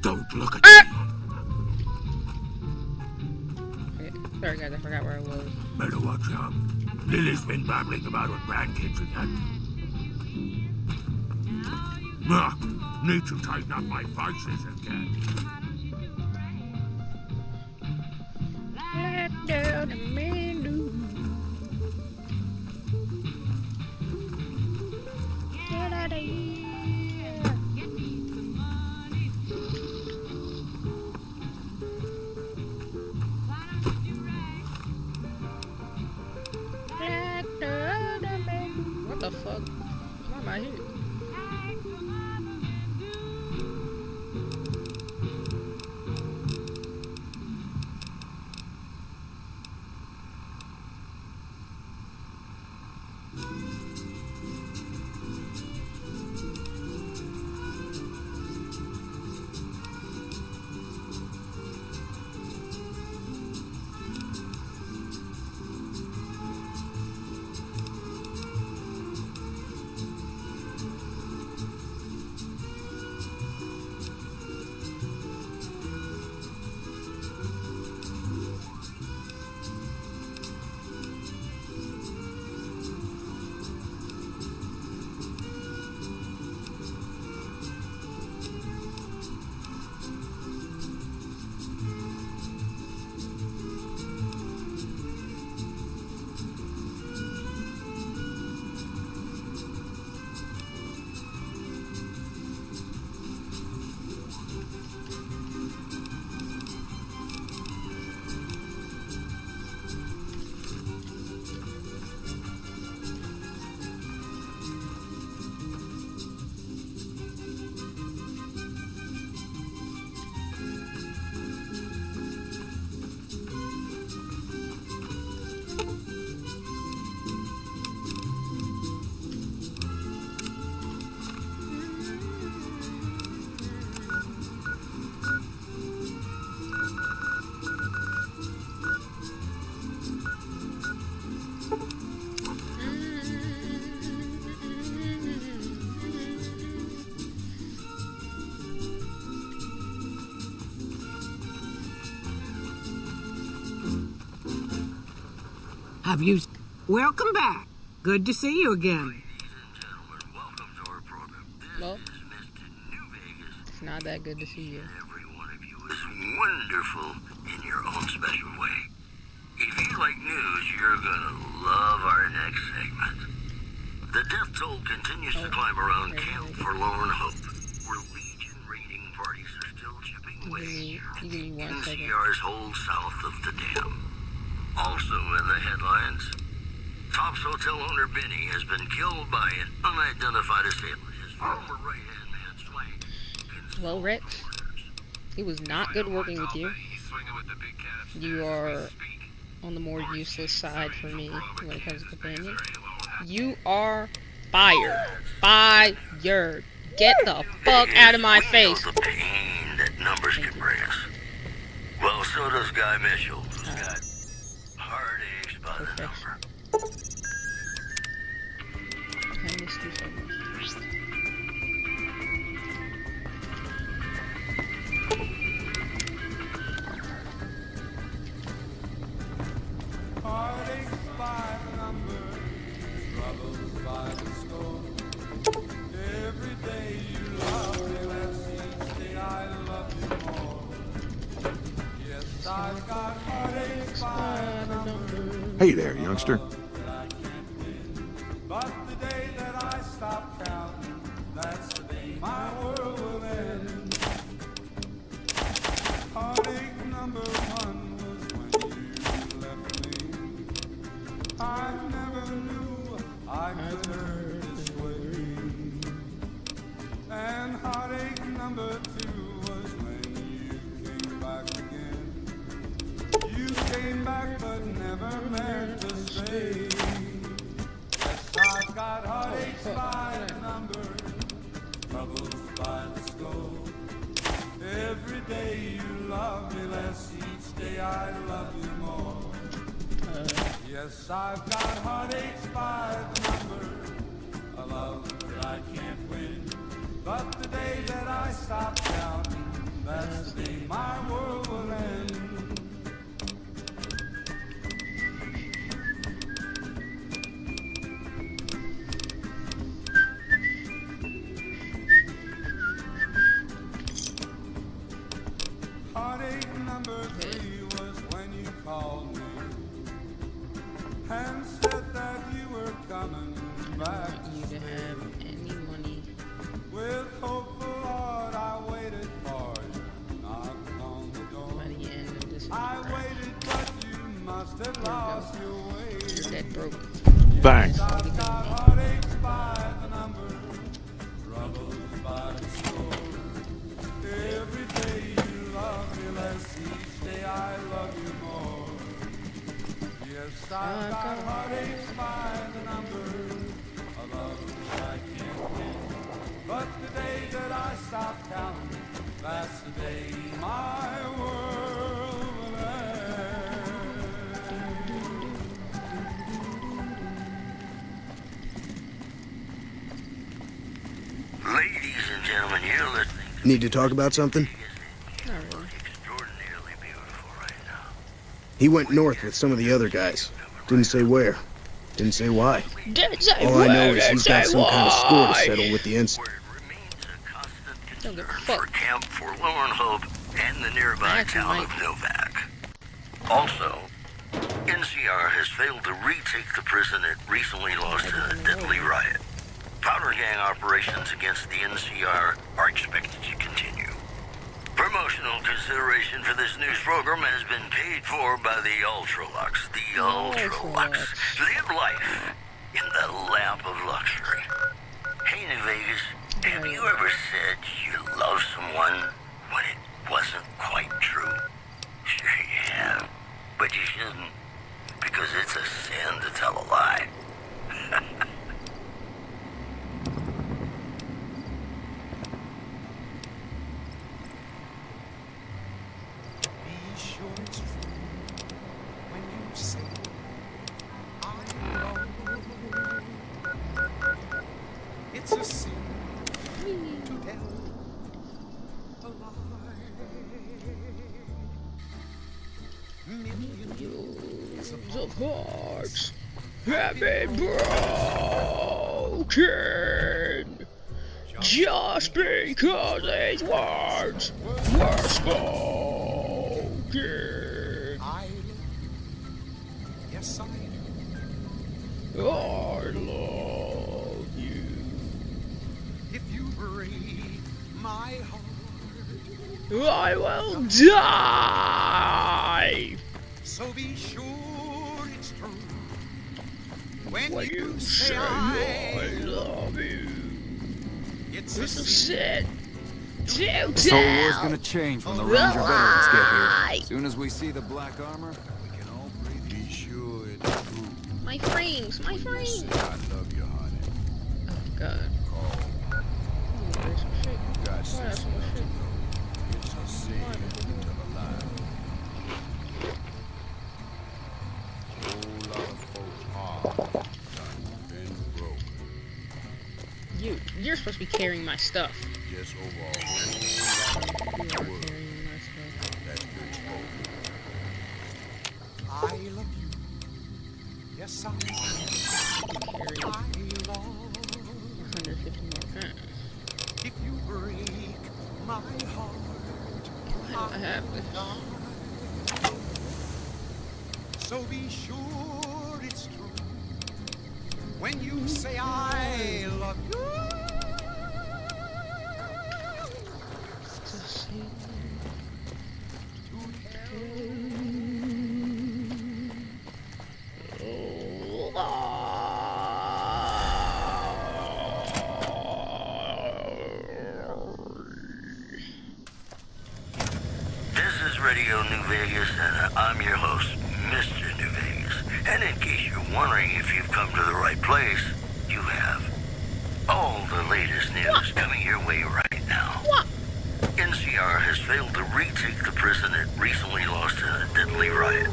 Don't look at me. Okay. Sorry guys, I forgot where I was. Better watch out. Lily's been babbling about her grandkids again. Need to tighten up my vices again. Let down the menu. Get out of here. Let down the menu. What the fuck? Why am I here? Have you... Welcome back. Good to see you again. Well, it's not that good to see you. Every one of you is wonderful in your own special way. If you like news, you're gonna love our next segment. The death toll continues to climb around Camp Forlorn Hope, where Legion raiding parties are still chipping away You give me 1 second. NCR's hold south of the dam. Also in the headlines, Top's hotel owner Benny has been killed by an unidentified assailant. His former right-hand man Swank. Well, Rex, it was not good working with you. You are on the more useless side for me when it comes to companion. You are fired. Fired. Get the fuck out of my face. The pain that numbers can bring us. Well, so does Guy Mitchell, who's got heartaches by the number. I missed you so much. Heartaches by the number, troubles by the score. Every day you love me less, each day I love you more. Yes, I've got heartaches by the number. Hey there, youngster. But the day that I stop counting, that's the day my world will end. Heartache number 1 was when you left me. I never knew I could hurt this way. And heartache number 2 was when you came back again. You came back but never meant to stay. I've got heartaches by the number, troubles by the score. Every day you love me less, each day I love you more. Yes, I've got heartaches by the number, a love that I can't win. But the day that I stop counting, that's broke. Thanks. Heartaches by the number, troubles by the score. Every day you love me less, each day I love you more. Yes, I've got heartaches by the number, a love I can't win. But the day that I stop counting, that's the day my world will end. Ladies and gentlemen, you're listening to Need to talk about something? Not really. extraordinarily beautiful right now. He went north with some of the other guys. Didn't say where. Didn't say why. Didn't say All I know where, is he's got didn't say some kind of score to why. settle with the incident. Where it remains a constant Don't give a concern for fuck. Camp Forlorn Hope and the nearby Actually, town of Mike. Novak. Also, NCR has failed to retake the prison it recently lost in a deadly riot. Powder gang operations against the NCR are expected to continue. Promotional consideration for this news program has been paid for by the Ultralux. The Ultralux. Live life in the lap of luxury. Hey, New Vegas, have you ever said you love someone when it wasn't quite true? Sure you have, but you shouldn't, because it's a sin to tell a lie. Be sure it's true when you say I love you. It's a sin to tell a lie. Millions The hearts have been broken just because these words were spoken. I love you. Yes, I do. I love you. If you break my heart, I will die so be sure it's true. When when you you say say I love you. it's It's a a sin. sin to This whole war's tell. gonna change when the Ranger veterans get here. Lie. As soon as we see the black armor, we can all breathe. Be sure it's true. My frames, my frames. I love you, honey. Oh god. Call. There's some shit. You got Why sense that's some enough to shit? know it's a sin to tell a lie. Whole lot of folks are done been broken. You're supposed to be carrying my stuff. Just over a whole You lot are of world carrying my stuff. that's been spoken. I love you. Yes, I do. Carry I love 150 more pounds. if you break my heart. I have this. So be sure it's true when you say I love you. To see This is Radio New Vegas, and I'm your host, Mr. New Vegas. And in case you're wondering if you've come to the right place, you have. All the latest news coming your way right now. What? NCR has failed to retake the prison it recently lost in a deadly riot.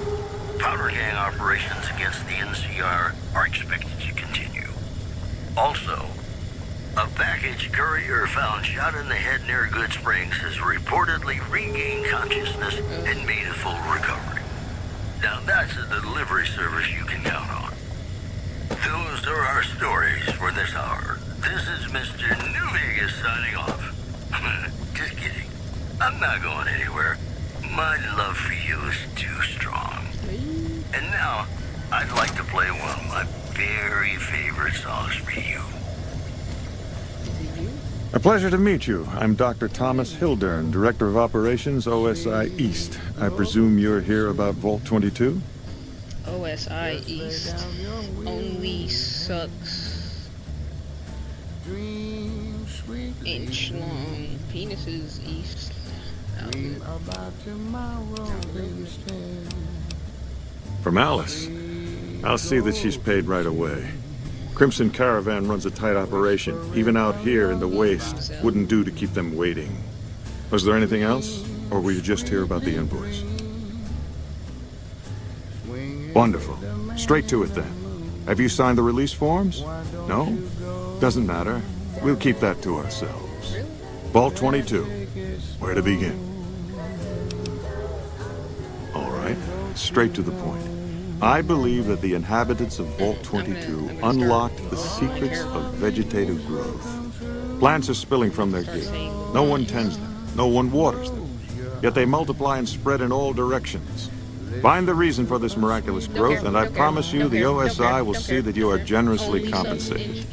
Powder gang operations against the NCR are expected to continue. Also, a package courier found shot in the head near Good Springs has reportedly regained consciousness and made a full recovery. Now that's a delivery service you can count on. Those are our stories for this hour. This is Mr. New Vegas signing off. Just kidding. I'm not going anywhere. My love for you is too strong. And now, I'd like to play one of my very favorite songs for you. A pleasure to meet you. I'm Dr. Thomas Hildern, Director of Operations, OSI East. I presume you're here about Vault 22? OSI OSI East only sucks inch long penises East. From Alice. I'll see that she's paid right away. Crimson Caravan runs a tight operation. Even out here in the waste, wouldn't do to keep them waiting. Was there anything else? Or were you just here about the invoice? Wonderful. Straight to it then. Have you signed the release forms? No? Doesn't matter. We'll keep that to ourselves. Vault 22. Where to begin? All right. Straight to the point. I believe that the inhabitants of Vault 22 unlocked the secrets of vegetative growth. Plants are spilling from their gate. No one tends them. No one waters them. Yet they multiply and spread in all directions. Find the reason for this miraculous growth, and I promise you the OSI will see that you are generously compensated.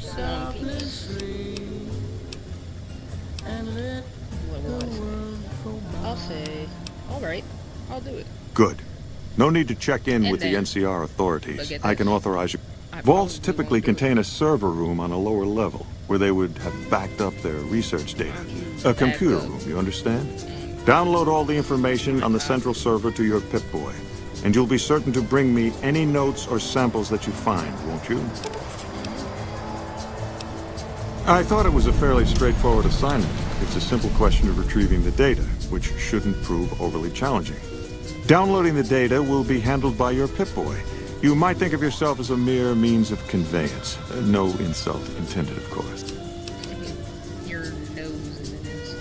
I'll say, alright, I'll do it. Good. No need to check in And with the then- NCR authorities. But get I can this. authorize you. I Vaults probably typically won't do it. contain a server room on a lower level, where they would have backed up their research data. A computer room, you understand? Download all the information on the central server to your Pip-Boy, and you'll be certain to bring me any notes or samples that you find, won't you? I thought it was a fairly straightforward assignment. It's a simple question of retrieving the data, which shouldn't prove overly challenging. Downloading the data will be handled by your Pip-Boy. You might think of yourself as a mere means of conveyance. No insult intended, of course. Your nose in it.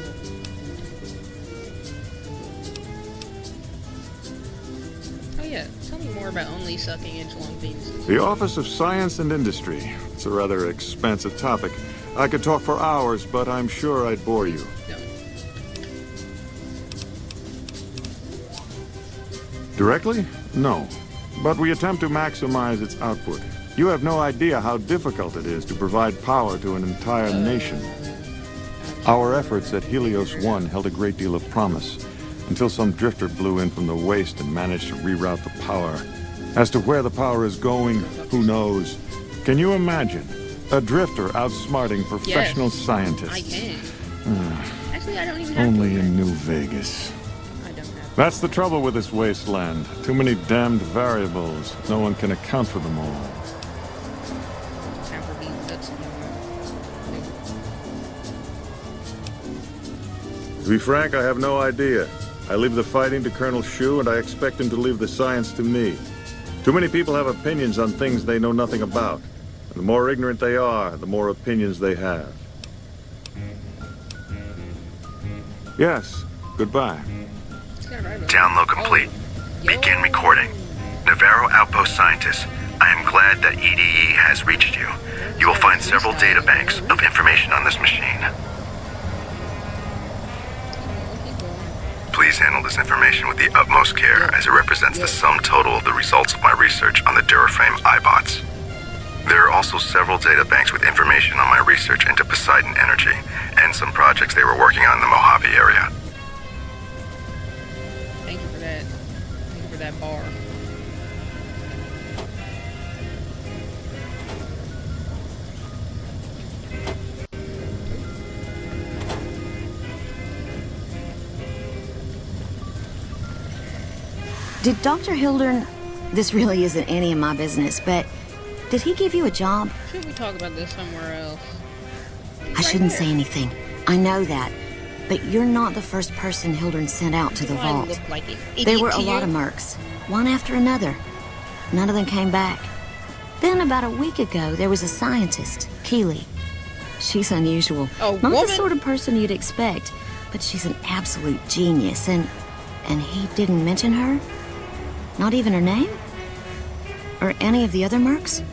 Oh yeah, tell me more about only sucking inch-long penises. The Office of Science and Industry. It's a rather expansive topic. I could talk for hours, but I'm sure I'd bore you. No. Directly? No. But we attempt to maximize its output. You have no idea how difficult it is to provide power to an entire nation. Our efforts at Helios 1 held a great deal of promise, until some drifter blew in from the waste and managed to reroute the power. As to where the power is going, who knows? Can you imagine? A drifter outsmarting professional scientists. I can. Actually, I don't even have Only to. in New Vegas. I don't have That's the trouble with this wasteland. Too many damned variables. No one can account for them all. time for being nuts anymore. To be frank, I have no idea. I leave the fighting to Colonel Shu, and I expect him to leave the science to me. Too many people have opinions on things they know nothing about. And the more ignorant they are, the more opinions they have. Yes, goodbye. Download complete. Begin recording. Navarro Outpost Scientists, I am glad that EDE has reached you. You will find several data banks of information on this machine. Please handle this information with the utmost care, as it represents the sum total of the results of my research on the Duraframe iBots. There are also several data banks with information on my research into Poseidon Energy, and some projects they were working on in the Mojave area. Thank you for that. Thank you for that bar. Did Dr. Hildern... This really isn't any of my business, but... Did he give you a job? Should we talk about this somewhere else? I shouldn't say anything. I know that. But you're not the first person Hildern sent out to the Do I vault. look like an idiot There were a to lot of you? mercs, one after another. None of them came back. Then about a week ago, there was a scientist, Keeley. She's unusual. A Not the woman? sort of person you'd expect, but she's an absolute genius, and he didn't mention her? Not even her name? Or any of the other mercs?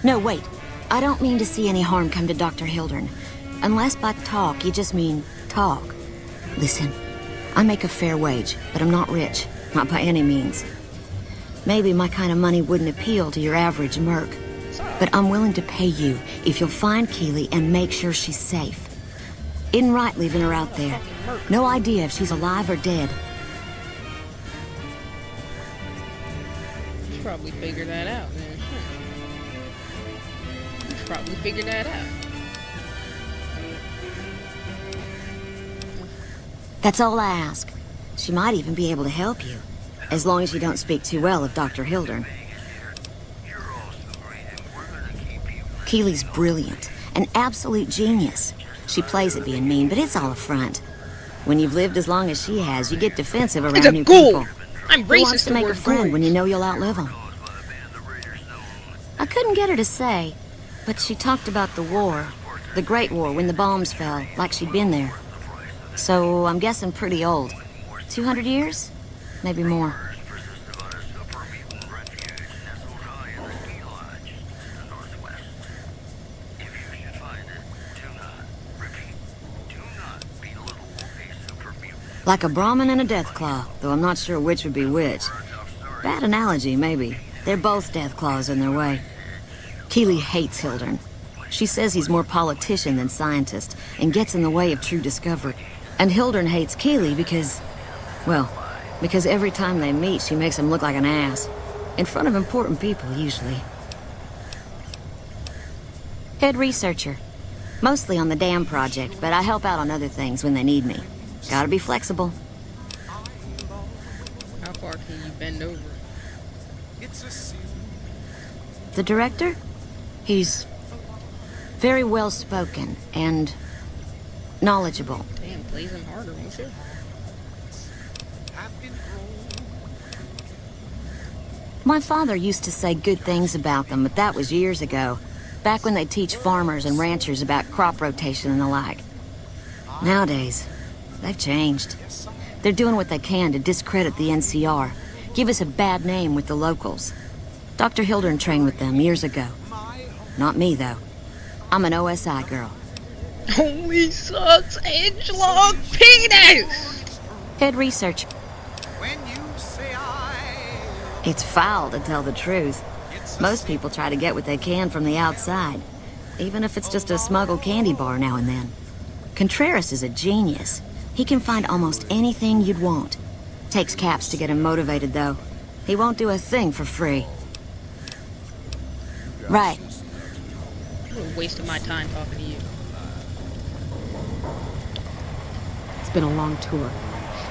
No, wait. I don't mean to see any harm come to Dr. Hildern. Unless by talk, you just mean talk. Listen, I make a fair wage, but I'm not rich. Not by any means. Maybe my kind of money wouldn't appeal to your average merc. But I'm willing to pay you if you'll find Keeley and make sure she's safe. Isn't right leaving her out there. No idea if she's alive or dead. probably figure that out, man. You should probably figure that out. That's all I ask. She might even be able to help you, as long as you don't speak too well of Dr. Hildern. Keely's brilliant, an absolute genius. She plays at being mean, but it's all a front. When you've lived as long as she has, you get defensive around It's a new ghoul. people. I'm Who wants racist to make a toward friend ghouls. when you know you'll outlive them? I couldn't get her to say, but she talked about the war, the Great War, when the bombs fell, like she'd been there. So I'm guessing pretty old. 200 years? Maybe more. Like a Brahmin and a Deathclaw, though I'm not sure which would be which. Bad analogy, maybe. They're both Deathclaws in their way. Keely hates Hildern. She says he's more politician than scientist, and gets in the way of true discovery. And Hildern hates Keely because, well, because every time they meet, she makes him look like an ass. In front of important people, usually. Head researcher. Mostly on the dam project, but I help out on other things when they need me. Gotta be flexible. How far can you bend over? The director? He's very well spoken and knowledgeable. Damn, plays him harder, won't you? My father used to say good things about them, but that was years ago. Back when they teach farmers and ranchers about crop rotation and the like. Nowadays, they've changed. They're doing what they can to discredit the NCR, give us a bad name with the locals. Dr. Hildern trained with them years ago. Not me, though. I'm an OSI girl. Only sucks inch-long penis! Head researcher. It's foul to tell the truth. Most people try to get what they can from the outside, even if it's just a smuggled candy bar now and then. Contreras is a genius. He can find almost anything you'd want. Takes caps to get him motivated, though. He won't do a thing for free. Right. You're wasting my time talking to you. It's been a long tour.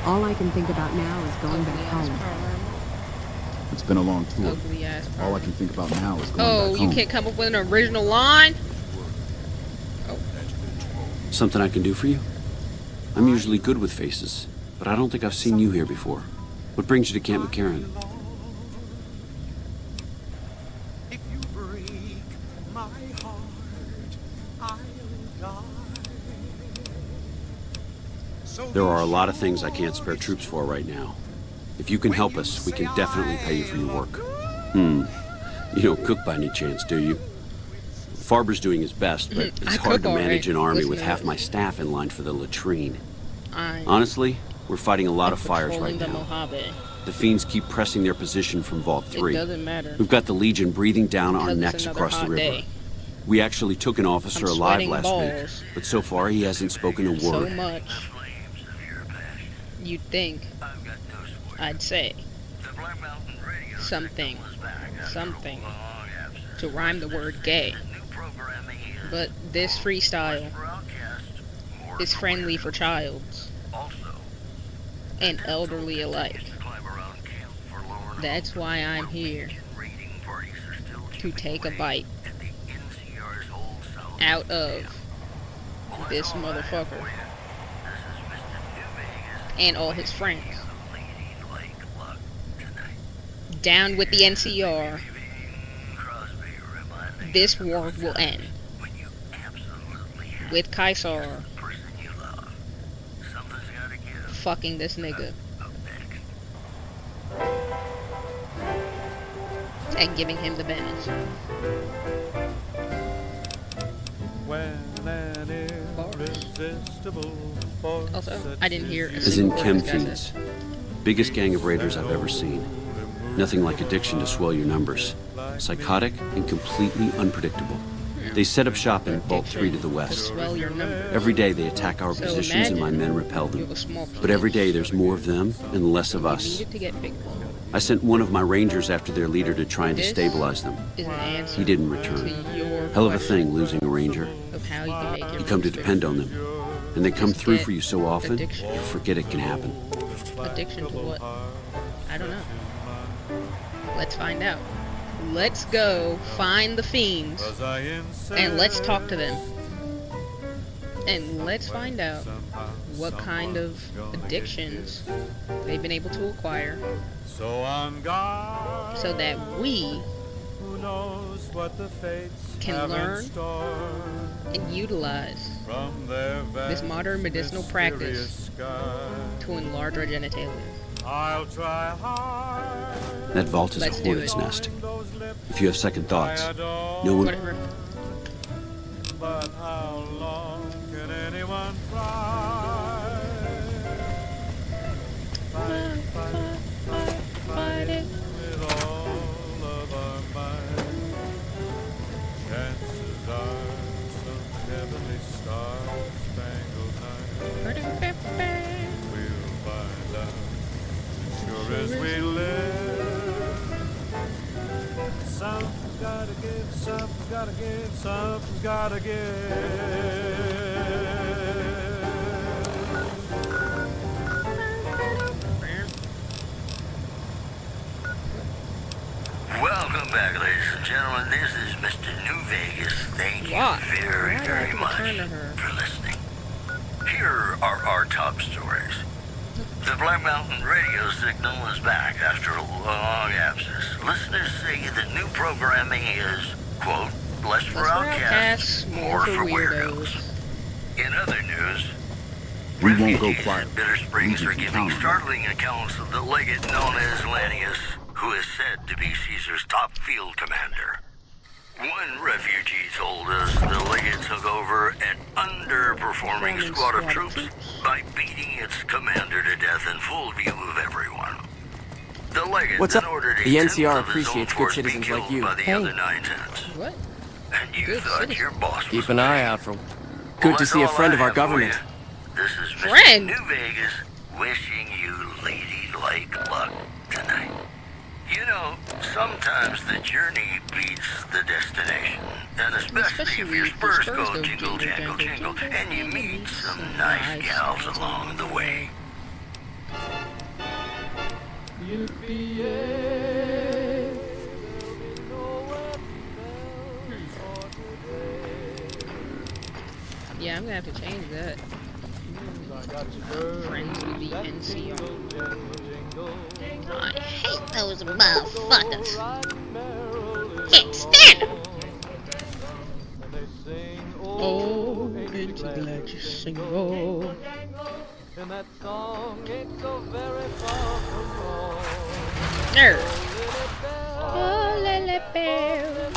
All I can think about now is going back home. It's been a long tour. Ugly ass All I can think about now is going Oh, back you home. can't come up with an original line? Something I can do for you? I'm usually good with faces, but I don't think I've seen you here before. What brings you to Camp McCarran? There are a lot of things I can't spare troops for right now. If you can help us, we can definitely pay you for your work. You don't cook by any chance, do you? Farber's doing his best, but it's hard to manage an army with half my staff in line for the latrine. Honestly, we're fighting a lot of fires right the now. Mojave. The fiends keep pressing their position from Vault 3. It doesn't matter. We've got the Legion breathing down our Because it's necks another across the hot river. day. We actually took an officer I'm alive sweating last balls. week, but so far he hasn't spoken a word. So much. You'd think I'd say something to rhyme the word gay. But this freestyle is friendly for childs and elderly alike. That's why I'm here, to take a bite out of this motherfucker and all his friends. Down with the NCR. This war will end. With Kaisar fucking this nigga and giving him the banners. Also, I didn't hear a As in single word chem this guy said. fiends. Biggest gang of raiders I've ever seen. Nothing like addiction to swell your numbers. Psychotic and completely unpredictable. They set up shop in Vault 3 to the west. Swell your numbers. Every day they attack our So positions and my imagine men repel you them. have a small But every day there's more of them and less of us. Needed to get big. I sent one of my rangers after their leader to try and This destabilize them. is an answer He didn't to return. your Hell of a question thing, losing a ranger. of how you can make your You come to moves depend on them. And they come Just through get for you so often, addiction. you forget it can happen. Addiction to what? I don't know. Let's find out. Let's go find the fiends and let's talk to them. And let's find out what kind of addictions they've been able to acquire so that we can learn and utilize this modern medicinal practice to enlarge our genitalia. That vault is Let's a do hornet's it. nest. If you have second thoughts, no one... Whatever. But how long can anyone try? Fight it. With all of our might. Chances are some heavenly star-spangled night. We'll find out. Sure as we live. Something's gotta give, something's gotta give, something's gotta give. Welcome back, ladies and gentlemen. This is Mr. New Vegas. Thank you Why? very, Why do I very have to much turn to her? for listening. Here are our top stories. The Black Mountain radio signal is back after a long absence. Listeners say that new programming is, quote, less for Less for outcasts, outcasts, more for weirdos. In other news, We won't go refugees quiet. in Bitter Springs We are can giving count on startling accounts of the legate known as Lannius, who is said to be Caesar's top field commander. One refugee told us the legate took over an underperforming squad of troops by beating its commander to death in full view of everyone. The legate What's then up? ordered a The tenth NCR of his own appreciates good force be citizens like killed you. by the Hey. other 9/10. What? And you Good thought citizen. your boss was Keep an eye out for... Good to that's see a all friend I of our have for government. you. This is Mr. Friend? New Vegas wishing you ladylike luck tonight. You know, sometimes the journey beats the destination. And especially if your spurs go jingle, jangle, jingle, and you meet some nice gals along the way. Yeah, I'm gonna have to change that. Friends with the NCR. I hate those motherfuckers. Can't stand them. Oh, ain't you glad you single? And that song ain't so very far from wrong. Nerd. Oh, lily bell.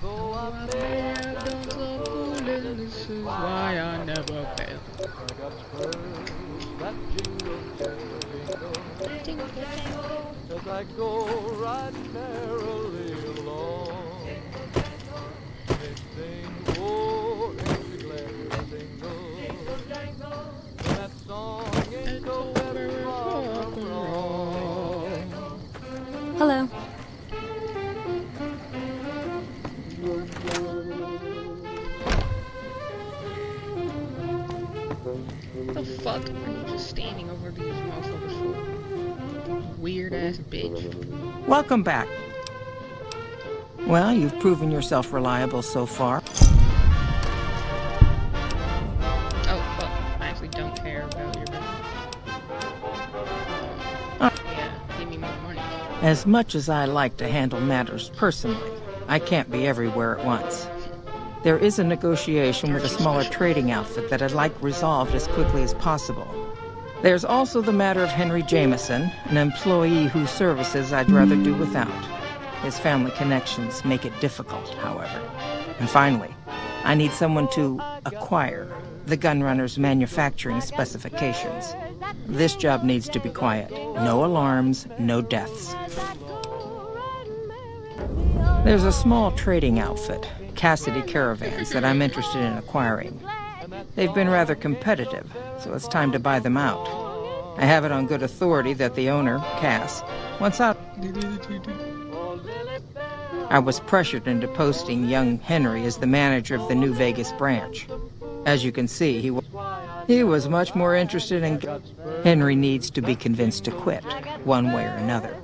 Though I Don't so cool, and this is why I never fail. got spurs that jingle, jingle, jingle, as I go riding merrily along. They sing, oh, ain't you glad you single? And that song ain't so very far from wrong. Hello. What the fuck are you just standing over these motherfuckers for? Weird ass bitch. Welcome back. Well, you've proven yourself reliable so far. Oh fuck, I actually don't care about your business. Yeah, give me more money. As much as I like to handle matters personally, I can't be everywhere at once. There is a negotiation with a smaller trading outfit that I'd like resolved as quickly as possible. There's also the matter of Henry Jameson, an employee whose services I'd rather do without. His family connections make it difficult, however. And finally, I need someone to acquire the gunrunner's manufacturing specifications. This job needs to be quiet. No alarms, no deaths. There's a small trading outfit, Cassidy Caravans, that I'm interested in acquiring. They've been rather competitive, so it's time to buy them out. I have it on good authority that the owner, Cass, wants out. I was pressured into posting young Henry as the manager of the New Vegas branch. As you can see, he was much more interested in... Henry needs to be convinced to quit, one way or another.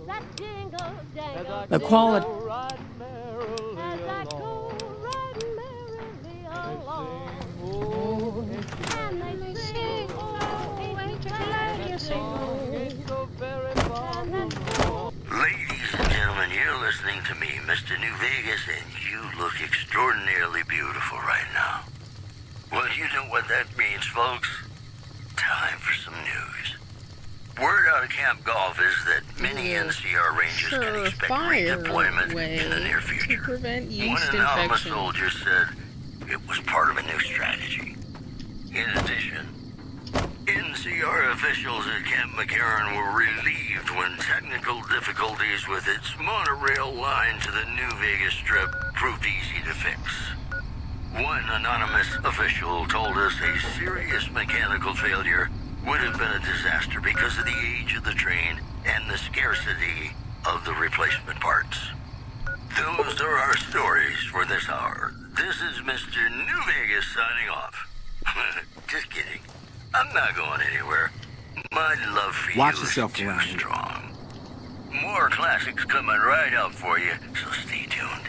The quality... Ladies and gentlemen, you're listening to me, Mr. New Vegas, and you look extraordinarily beautiful right now. Well, you know what that means, folks. Time for some news. Word out of Camp Golf is that many NCR Rangers can expect redeployment in the near future. One anonymous soldier said it was part of a new strategy. In addition, NCR officials at Camp McCarran were relieved when technical difficulties with its monorail line to the New Vegas Strip proved easy to fix. One anonymous official told us a serious mechanical failure would have been a disaster because of the age of the train and the scarcity of the replacement parts. Those are our stories for this hour. This is Mr. New Vegas signing off. Just kidding. I'm not going anywhere. My love for Watch you yourself is too around here. strong. More classics coming right up for you, so stay tuned.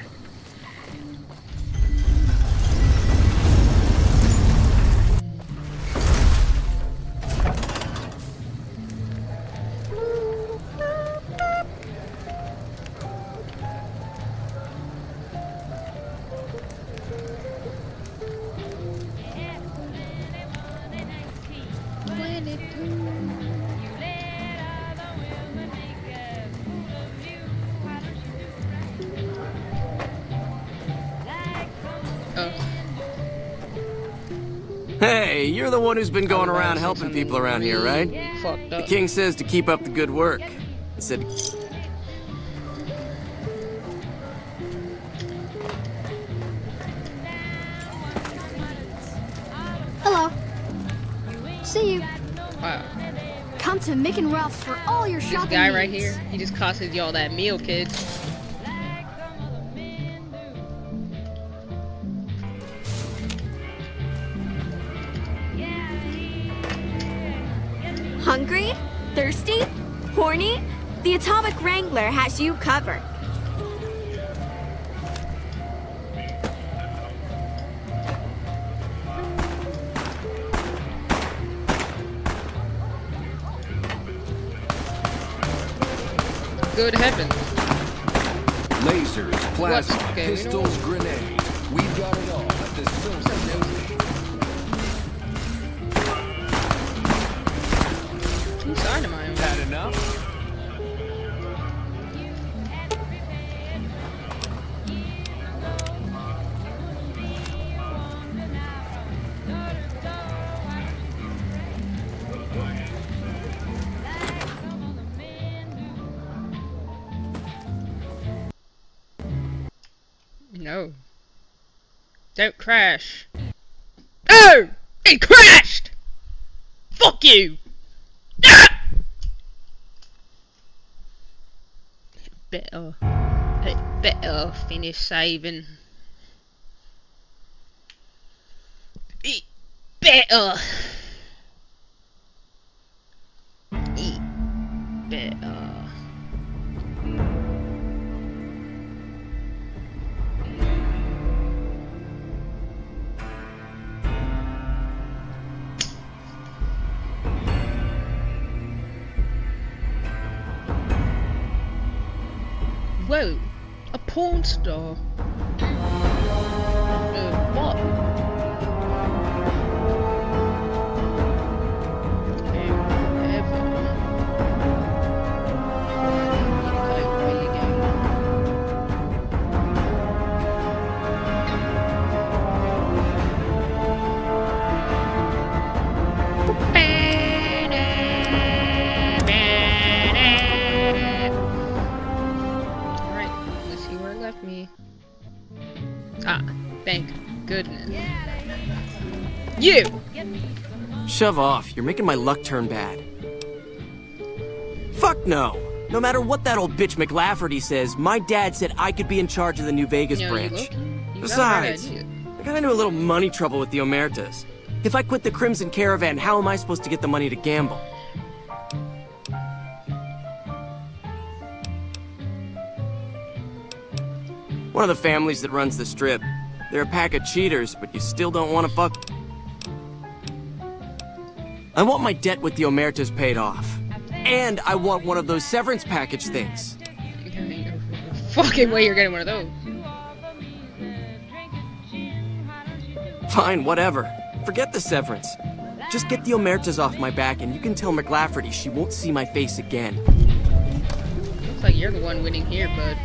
Hey, you're the one who's been going around helping people around here, right? Fucked The up. king says to keep up the good work. He said... Hello. See you. Wow. Come to Mick and Ralph's for all your This shopping guy right needs. here, he just costed y'all that meal, kids. Hungry? Thirsty? Horny? The Atomic Wrangler has you covered. Good heavens. Lasers, plasma, Okay, pistols, grenades. We've got it all at the Silver. Whose side am I on? Had enough? No. Don't crash. Oh! It crashed! Fuck you! Ah! Better finish saving. It better. It better. Whoa, a porn star. What? Okay, whatever. Okay, where you me. Ah, thank goodness. You! Shove off. You're making my luck turn bad. Fuck no. No matter what that old bitch McLafferty says, my dad said I could be in charge of the New Vegas branch. Besides, I got into a little money trouble with the Omertas. If I quit the Crimson Caravan, how am I supposed to get the money to gamble? One of the families that runs the strip. They're a pack of cheaters, but you still don't want to fuck. I want my debt with the Omertas paid off. And I want one of those severance package things. Fucking way you're getting one of those. Fine, whatever. Forget the severance. Just get the Omertas off my back and you can tell McLafferty she won't see my face again. Looks like you're the one winning here, bud.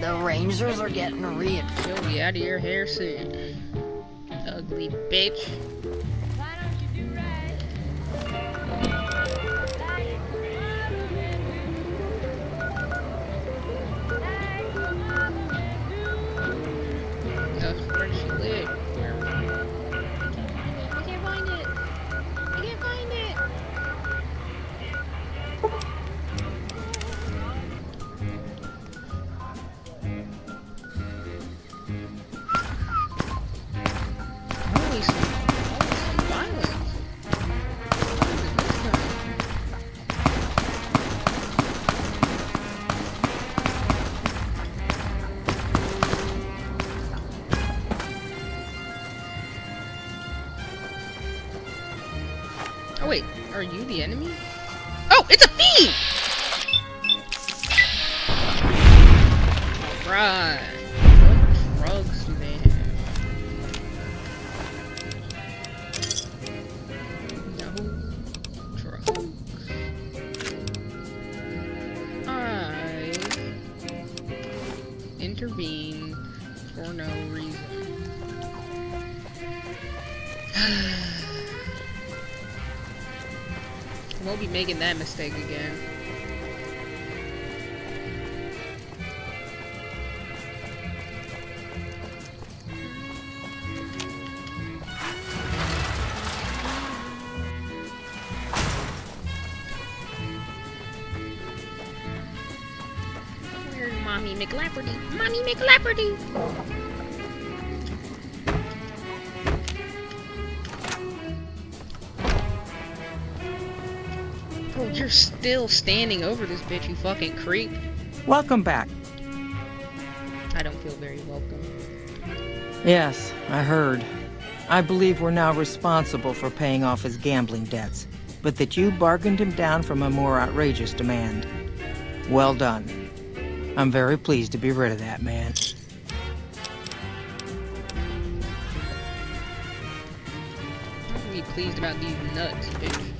The Rangers are getting reinforced. You'll be out of your hair soon. Ugly bitch. Where does she live? I can't find it. I can't find it. Holy some violence. Oh wait, are you the enemy? Oh, it's a fiend! Alright. What drugs do they have? No drugs. I intervene for no reason. Won't be making that mistake again. Where's Mommy McLafferty? Mommy McLafferty! Bro, you're still standing over this bitch, you fucking creep. Welcome back. I don't feel very welcome. Yes, I heard. I believe we're now responsible for paying off his gambling debts, but that you bargained him down from a more outrageous demand. Well done. I'm very pleased to be rid of that man. I'm gonna be pleased about these nuts, bitch.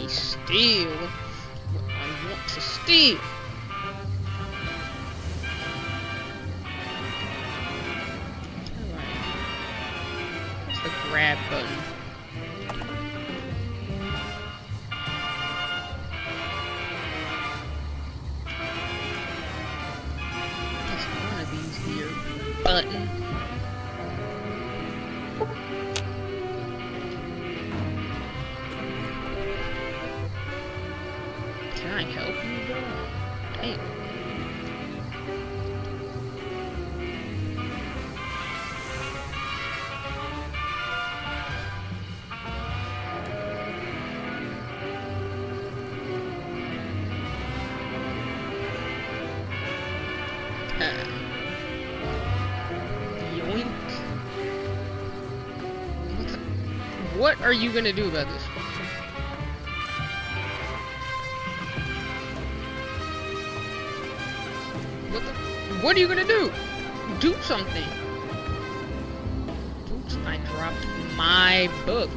Steal what I want to steal. Alright. What's the grab button? It's one of these here button. Can I help you, bro? Hey. Yoink. What are you gonna do about this? What are you gonna do? Do something. Oops, I dropped my book.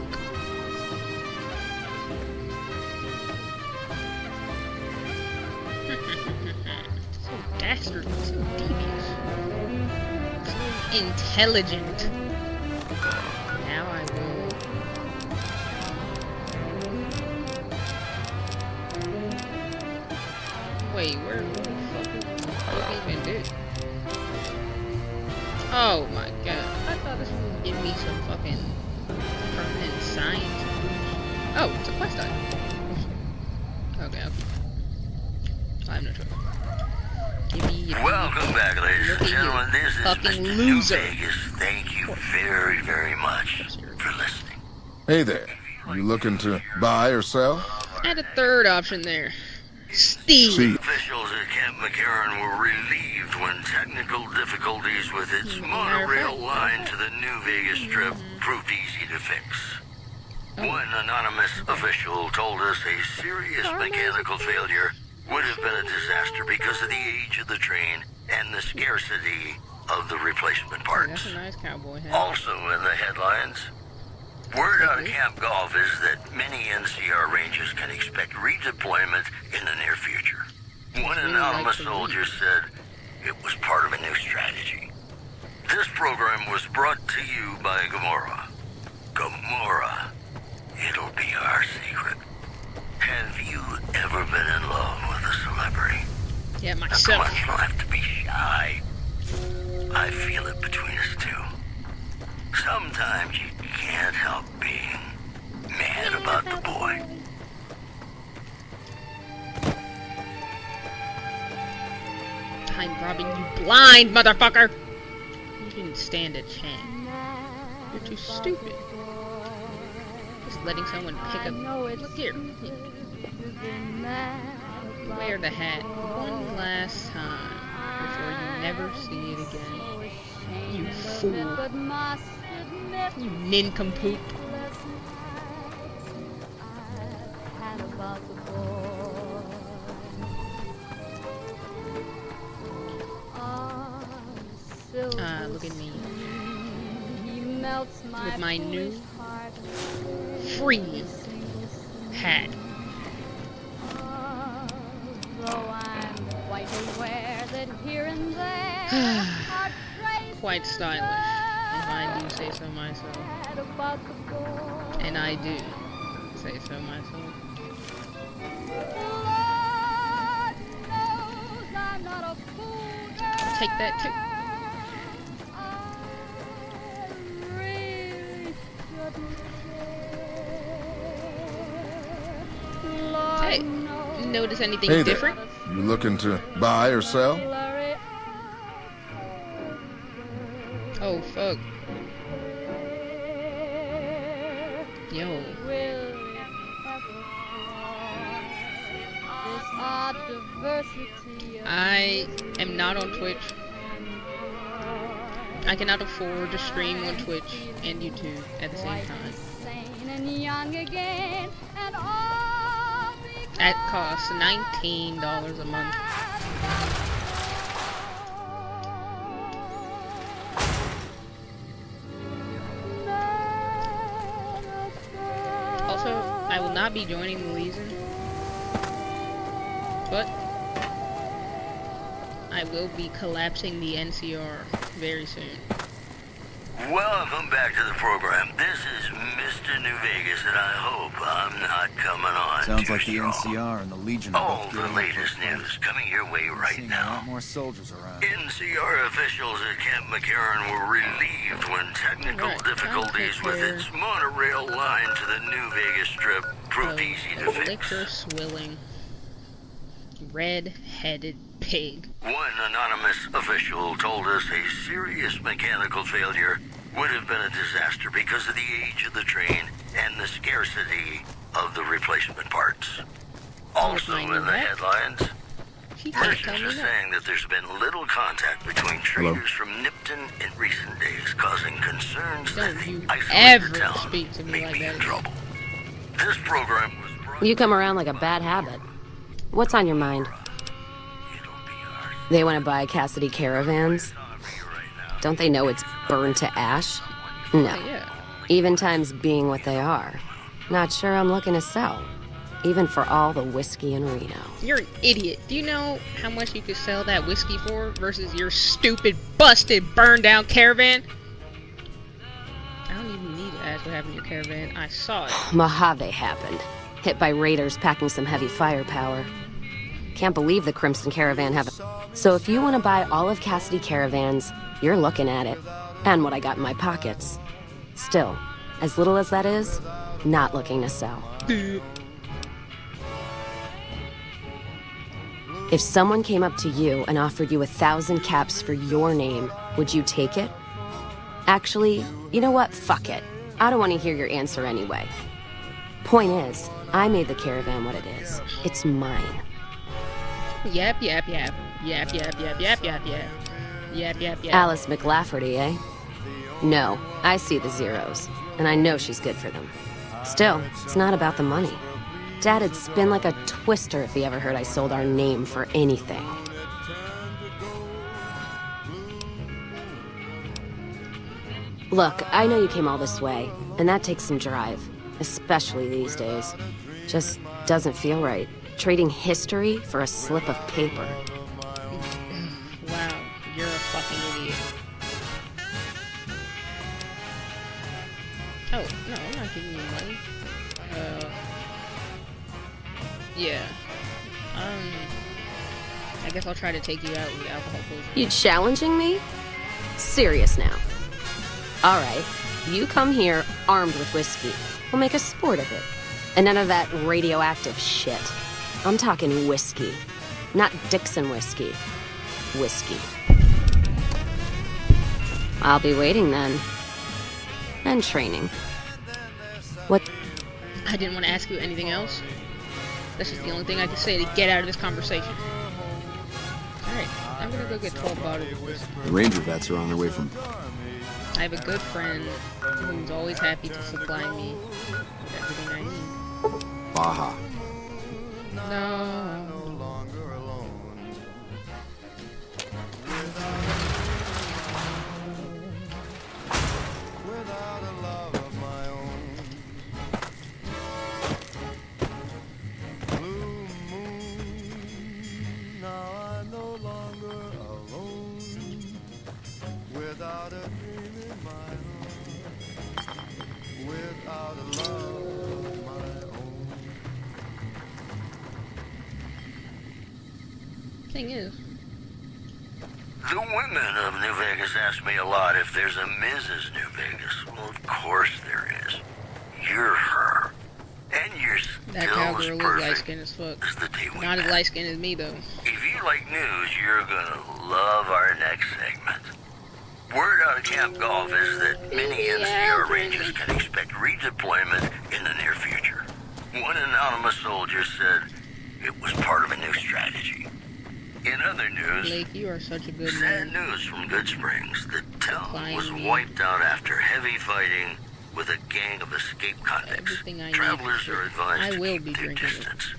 So dastardly. intelligent. Now I will. Wait, where the fuck even did? Oh my god! I thought this was giving me some fucking permanent science. Oh, it's a quest item. Okay. I have no trouble. Welcome back, ladies and gentlemen. This is fucking Mr. loser. New Vegas. Thank you very, very much for listening. Hey there. You looking to buy or sell? Add a third option there. Steve. Officials at Camp McCarran were relieved when technical difficulties with its monorail line to the New Vegas Strip proved easy to fix. One anonymous official told us a serious mechanical failure would have been a disaster because of the age of the train and the scarcity of the replacement parts. That's a nice cowboy hat. Also in the headlines, word out of Camp Golf is that many NCR Rangers can expect redeployment in the near future. One anonymous soldier said it was part of a new strategy. This program was brought to you by Gamora. Gamora. It'll be our secret. Have you ever been in love with a celebrity? Yeah, myself. Come on, you don't have to be shy. I feel it between us two. Sometimes you can't help being mad about the boy. I'm robbing you blind, motherfucker! You didn't stand a chance. You're too stupid. Just letting someone pick up. Look here. Wear the hat one last time before you never see it again. You fool. You nincompoop. Look at me. With my new free hat. Quite stylish, if I do say so myself. And I do say so myself. Take that too. Hey, notice anything different? You looking to buy or sell? Oh, fuck. Yo. I am not on Twitch. I cannot afford to stream on Twitch and YouTube at the same time. That costs $19 a month. Also, I will not be joining the Legion, but I will be collapsing the NCR very soon. Welcome back to the program. This is Mr. New Vegas, and I hope I'm not coming on Sounds too like the strong. NCR and the Legion are All both the getting latest news coming your way right seeing a now. lot more soldiers around. NCR officials at Camp McCarran were relieved when technical difficulties with its monorail line to the New Vegas Strip proved easy to fix. Liquor swilling, red-headed pig. One anonymous official told us a serious mechanical failure would have been a disaster because of the age of the train and the scarcity of the replacement parts. Also in the headlines, merchants are saying that there's been little contact between traders from Nipton in recent days, causing concerns that the isolated town may be in trouble. This program was You come around like a bad habit. What's on your mind? They want to buy Cassidy caravans? Don't they know it's burned to ash? No. Even times being what they are. Not sure I'm looking to sell. even for all the whiskey in Reno. You're an idiot. Do you know how much you could sell that whiskey for versus your stupid, busted, burned down caravan? I don't even need to ask what happened to your caravan. I saw it. Mojave happened. Hit by raiders packing some heavy firepower. Can't believe the Crimson Caravan have... So if you want to buy all of Cassidy Caravans, you're looking at it. And what I got in my pockets. Still, as little as that is, not looking to sell. If someone came up to you and offered you 1,000 caps for your name, would you take it? Actually, you know what? Fuck it. I don't want to hear your answer anyway. Point is, I made the caravan what it is. It's mine. Yap, yap, yap. Yap, yap, yap, yap, yap, yap. Yap, yap, yap. Alice McLafferty, eh? No, I see the zeros, and I know she's good for them. Still, it's not about the money. Dad'd spin like a twister if he ever heard I sold our name for anything. Look, I know you came all this way, and that takes some drive, especially these days. Just doesn't feel right. Trading history for a slip of paper. Wow, you're a fucking idiot. Oh, no, I'm not giving you money. Yeah. I guess I'll try to take you out with alcohol poisoning. You challenging me? Serious now. Alright, you come here armed with whiskey. We'll make a sport of it. And none of that radioactive shit. I'm talking whiskey. Not Dixon whiskey. Whiskey. I'll be waiting then. And training. What? I didn't want to ask you anything else. That's just the only thing I can say to get out of this conversation. Alright, I'm gonna go get 12 bottles of whiskey. The Ranger vets are on their way from... I have a good friend who's always happy to supply me with everything I need. Baja. No. Thing is, the women of New Vegas ask me a lot if there's a Mrs. New Vegas. Well, of course there is. You're her. And you're that still cowgirl as is perfect light-skinned as fuck. as the day we Not as met. light-skinned as me, though. If you like news, you're gonna love our next segment. Word out of Camp Golf is that many NCR Rangers can expect redeployment in the near future. One anonymous soldier said it was part of a new strategy. In other news, Blake, you are such a good sad man. news from Good Springs. The town was wiped out after heavy fighting with a gang of escaped convicts. Travelers are advised to keep their distance.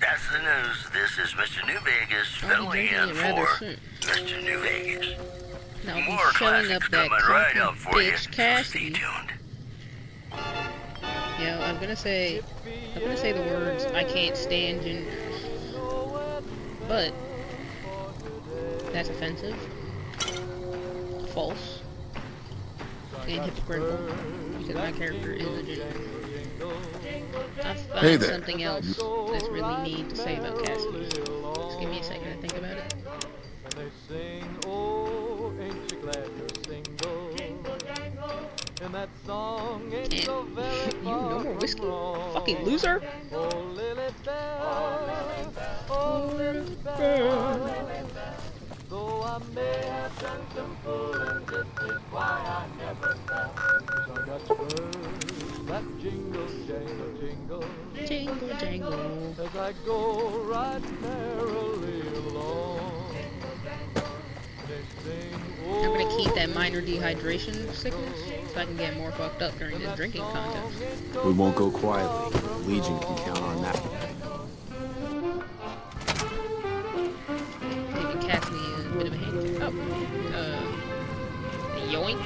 That's the news. This is Mr. New Vegas filling in for Mr. New Vegas. Now More he's showing up classics that coming right conquered up for you. bitch Cassidy. Stay tuned. Yeah, I'm gonna say the words I can't stand gingers. But that's offensive, false, and hypocritical because my character is a ginger. I find Hey there. something else that's really neat to say about Cassidy. Just give me a second to think about it. And you no more whiskey? Fucking loser! Though I may have done some fooling, this is why I never stopped. 'Cause I got spurs that jingle, jangle, jingle. Jingle, jangle. As I go right merrily along. I'm gonna keep that minor dehydration sickness so I can get more fucked up during this drinking contest. We won't go quietly. The Legion can count on that. Giving Cassidy a bit of a hint. Oh. Yoink.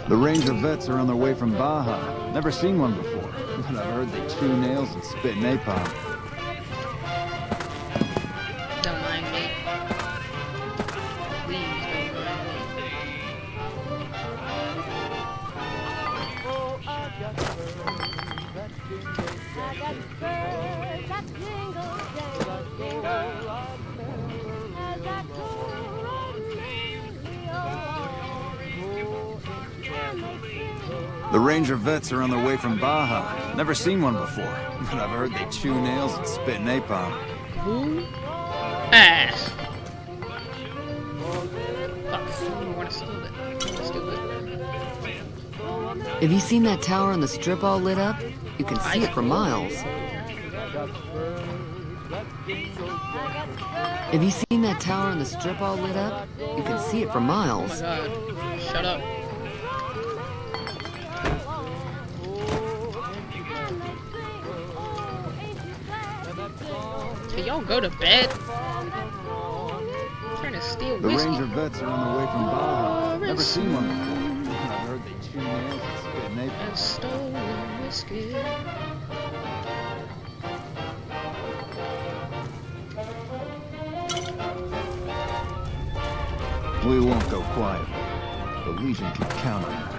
The Ranger vets are on their way from Baja. Never seen one before, but I've heard they chew nails and spit napalm. Don't mind me. Please don't mind me. The Ranger vets are on their way from Baja. Never seen one before, but I've heard they chew nails and spit napalm. Who? Ass. Fuck. I want to steal it. Have you seen that tower on the strip all lit up? You can see it for miles. Have you seen that tower on the strip all lit up? You can see it for miles. Oh my god. Shut up. Can y'all go to bed? I'm trying to steal the whiskey. Ranger vets are on the way from Baja. Never seen one before. I've heard they chew nails and spit napalm. And stolen whiskey. We won't go quiet. The Legion can count on that.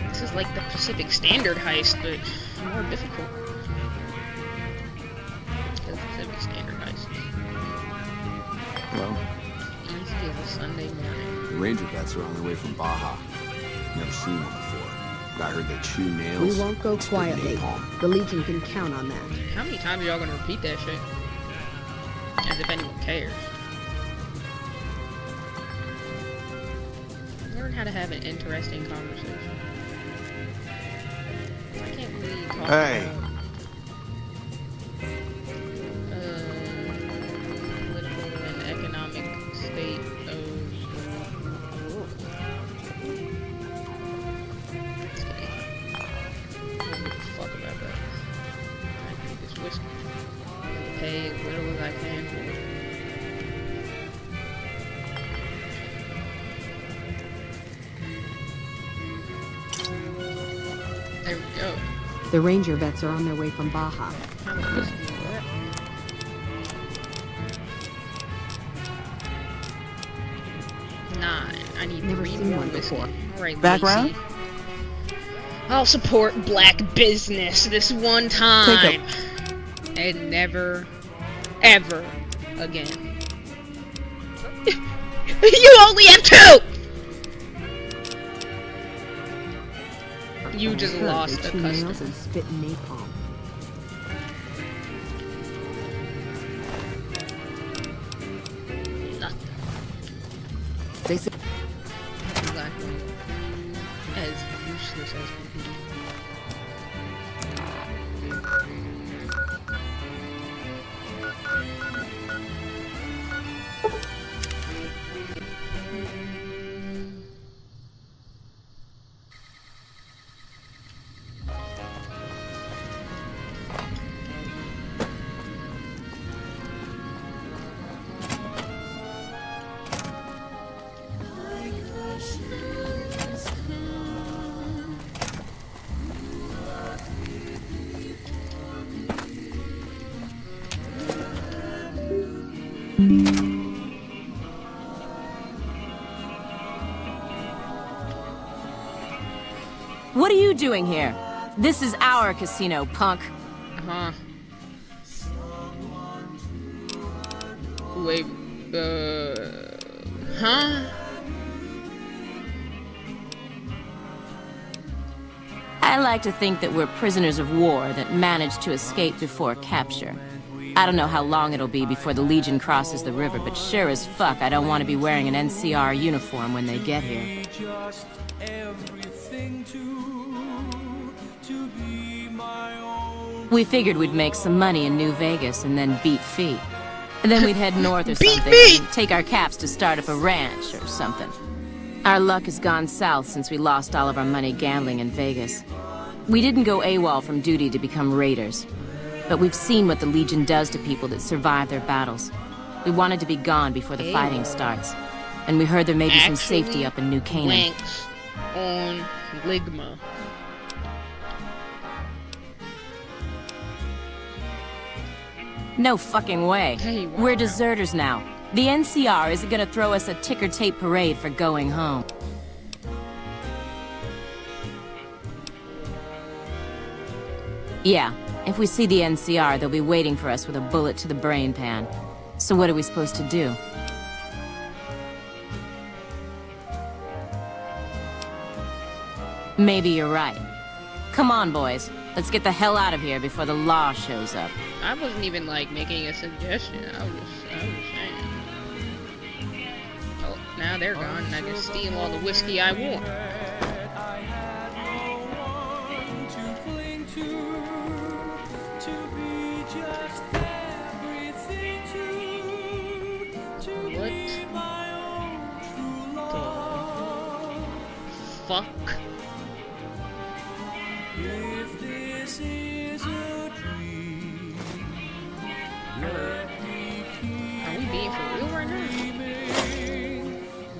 This is like the Pacific Standard heist, but more difficult. The Pacific Standard heist. Well, Easy as a Sunday morning. the Ranger vets are on their way from Baja. Never seen one before, but I heard they chew nails. We won't go and spit quietly. napalm. The Legion can count on that. How many times are y'all gonna repeat that shit? As if anyone cares. Learn how to have an interesting conversation. I can't believe you talk Hey. about political and economic state of the world. Just kidding. I don't give a fuck about that. I drink this whiskey. I pay as little as I can for it. There we go. The Ranger vets are on their way from Baja. How much whiskey is that? Nine. I need Never 3 seen more one whiskey. before. Alright, Background? Lacey. I'll support black business this one time. And never, ever again. You only have 2! You just lost a Chew nails customer. and spit napalm. Nothing. They say Black women. As useless as can be. What are you doing here? This is our casino, punk. Uh-huh. Wait, huh? I like to think that we're prisoners of war that managed to escape before capture. I don't know how long it'll be before the Legion crosses the river, but sure as fuck I don't want to be wearing an NCR uniform when they get here. Just everything to be my own. We figured we'd make some money in New Vegas and then beat feet. And then we'd head north or something and take our caps to start up a ranch or something. Our luck has gone south since we lost all of our money gambling in Vegas. We didn't go AWOL from duty to become raiders. But we've seen what the Legion does to people that survive their battles. We wanted to be gone before the fighting starts. And we heard there may be some safety up in New Canaan. On Ligma. No fucking way. We're deserters now. The NCR isn't gonna throw us a ticker tape parade for going home. Yeah, if we see the NCR, they'll be waiting for us with a bullet to the brain pan. So what are we supposed to do? Maybe you're right. Come on, boys. Let's get the hell out of here before the law shows up. I wasn't even, like, making a suggestion. I was saying. Oh, now they're gone, and I can steal all the whiskey I want. What the fuck? If this is a dream, let me keep Are we being for real right now?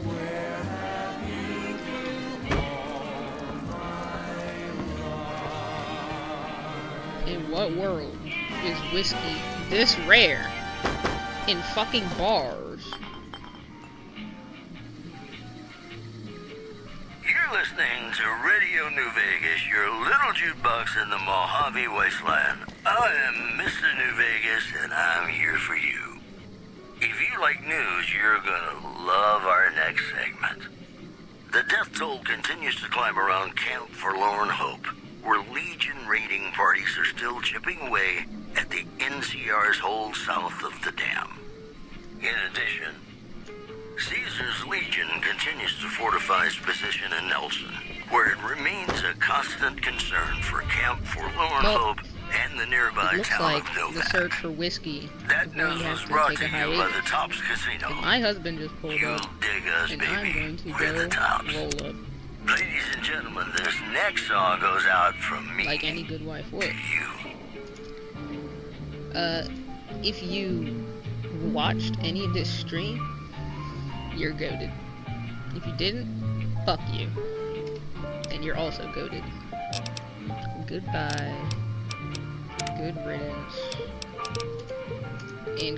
where have you been all my life? In what world is whiskey this rare in fucking bars? You're listening to Radio New Vegas, your little jukebox in the Mojave Wasteland. I am Mr. New Vegas, and I'm here for you. If you like news, you're gonna love our next segment. The death toll continues to climb around Camp Forlorn Hope, where Legion raiding parties are still chipping away at the NCR's hold south of the dam. In addition, Caesar's Legion continues to fortify its position in Nelson, where it remains a constant concern for Camp Forlorn Hope and the nearby It looks town like of the Novak. search for whiskey. That news was brought to you by the Tops Casino. My husband just pulled You'll up, dig us, and baby. I'm going to We're the Tops. go roll up Ladies and gentlemen, this next song goes out from me like any good wife would. to you. If you watched any of this stream, you're goated. If you didn't, fuck you. And you're also goated. Goodbye. Good riddance. And